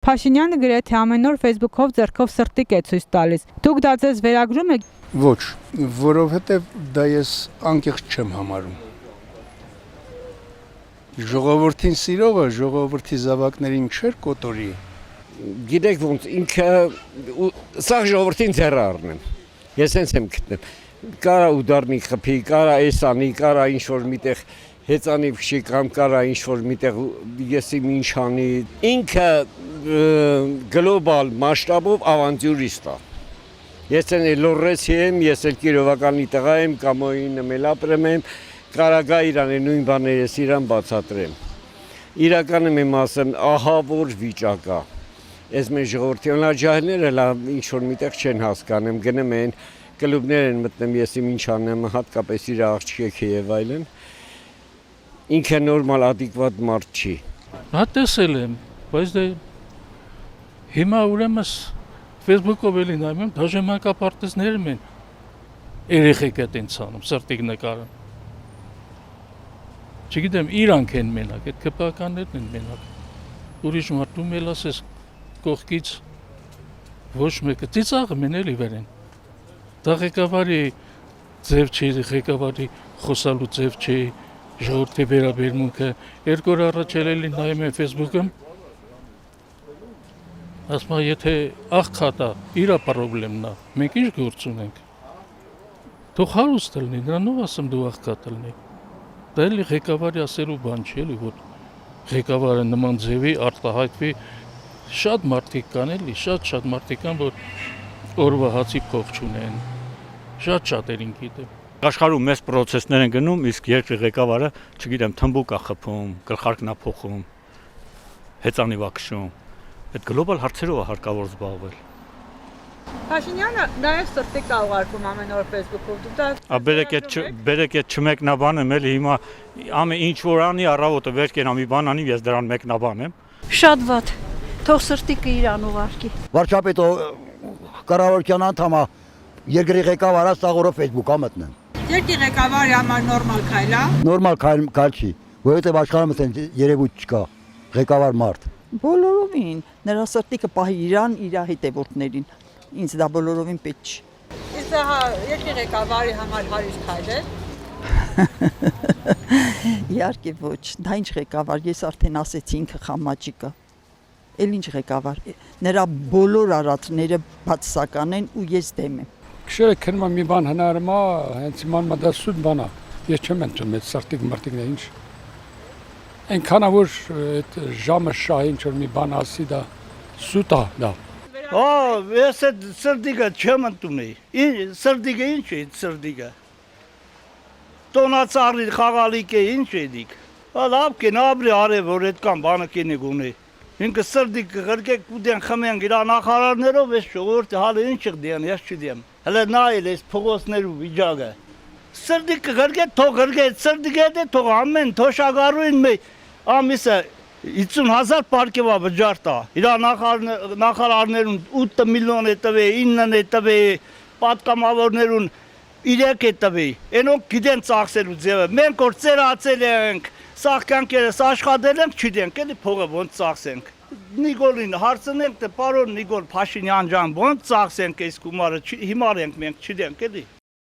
Փաշինյանը գրեթե ամեն օր Facebook-ով ձեռքով սրտիկ է ցույց տալիս։ Դուք դա ձեզ վերագրում եք։ Ոչ, որովհետև դա ես անկեղծ չեմ համարում։ Ժողովրդին սիրողը ժողովրդի զավակներին չէր կոտորի։ Գիտեք ոնց ինքը սա ժողովրդին ձեռը առնեմ։ Ես հենց եմ գտնում։ Կարա ուդարնի խփի, կարա էսանի, կարա ինչ-որ միտեղ հեծանի փշի կամ կարա ինչ-որ միտեղ եսի ինչ անի։ Ինքը գլոբալ մասշտաբով ավանտյուրիստ է։ Ես էլ լորեցի եմ, ես էլ Կիրովականի տղա եմ, Կամոյին էլ ապրեմ եմ, կարագա իրան նույն բաները ես իրան բացատրեմ։ Իրականը եմ ասեմ, ահա որ վիճակ է։ Ես մեր ժողովրդի ջահելները լավ ինչ-որ միտեղ չեն հասկանում, գնում են կլուբներ են մտնում, ես ինչ անեմ, հատկապես իր աղջիկ եւ այլն։ Ինքը նորմալ ադեկվատ մարդ չի։ Հա տեսել եմ, բայց դե հիմա ուրեմն Facebook-ով էլի նայում եմ, դաժե մանկապարտեզներ են երեխեք է տենց անում, սրտիկ նկարում։ Չգիտեմ, իրանք են մենակ, այդ կպականներն են մենակ։ Ուրիշ մարդում էլ ասես կողքից ոչ մեկը ծիծաղը մեն էլի վերեն։ Դա ղեկավարի ձև չի, ղեկավարի խոսալու ձև չի, ժողովրդի վերաբերմունքը։ Երկու օր առաջ էլի նայում եմ Facebook-ում, ասում եմ, եթե աղքատա, իրա պրոբլեմն է, մենք ինչ գործ ունենք։ Թող հարուստ լինի, նրանով ասեմ դու աղքատ լինի։ Դա էլի ղեկավարի ասելու բան չի, էլի որ ղեկավարը նման ձևի արտահայտվի, շատ մարդիկ կան էլի, շատ մարդիկ կան, որ օրվա հացի փող չունեն, շատերին գիտեմ։ Աշխարհում մեծ process-ներ են գնում, իսկ երկրի ղեկավարը, չգիտեմ, թմբուկ է խփում, գլխարկն է փոխում, հեծանիվ է քշում։ Այդ գլոբալ հարցերով է հարկավոր զբաղվել։ Փաշինյանը նաև սրտիկ է ուղարկում ամեն օր Facebook-ով։ Դուք դա Բերեք այդ չմեկնաբանեմ, էլի հիմա ամեն ինչ որ անի առավոտը վեր կենա մի բան անի, ես դրան մեկնաբանեմ։ Շատ վատ։ Թող սրտիկը իրան ուղարկի։ Վարչապետը կառավարության անդամը երկրի ղեկավարը սաղորով Facebook-ա մտնեն։ երկրի ղեկավարի համար նորմալ քայլ է։ Նորմալ քայլ չի, որովհետև աշխարհում ասեն երևույթ չկա ղեկավար մարդ։ Բոլորովին նրա սրտիկը պահի իրան իր հետևորդներին։ Ինձ դա բոլորովին պետք չի։ Իսկ դա երկրի ղեկավարի համար հարյուր քայլ է։ Իհարկե ոչ, դա ինչ ղեկավար, ես արդեն ասեցի ինքը խամաճիկը։ Էլ ինչ ղեկավար, նրա բոլոր արածները բացասական են ու ես դեմ եմ։ Քշերը քննում մի բան հնարում է, հենց իման դա սուտ բան է։ Ես չեմ ընդունում այդ սրտիկ մարտիկն է ինչ։ Այնքան որ այդ ժամը շահ ինչ որ մի բան ասի դա սուտ է դա։ Ես այդ սրտիկը չեմ ընդունում։ Սրտիկը ինչ է սրտիկը։ Տոնացարի խաղալիք է ինչ է դիք։ Լավ կեն ապրի արև որ այդքան բանը կենի գունի։ Ինքը սրտիկ գրկեք ուդեն խմեն գիրա նախարարներով ես ժողովրդի հալը ինչ դիան ես չդիեմ։ Հələ նայել ես փողոցներու վիճակը։ Սրտիկ գրկեք թող գրկեք սրտիկը դե թող ամեն թոշակառուին մի ամիսը 50,000 պարկեվա վճարտա։ Իրա նախարարներուն 8 միլիոն է տվե, 9 է տվե, պատգամավորներուն 3 է տվե։ Այնոնք գիտեն ծախսելու ձևը։ Մենք որ ծերացել ենք, սաղկանքերս աշխատել ենք, չդենք, էլի փողը ոնց ծախսենք։ Նիկոլին հարցնենք, թե պարոն Նիկոլ Փաշինյան ջան, ոնց ծախսենք այս գումարը, հիմար ենք մենք, չդենք, էլի։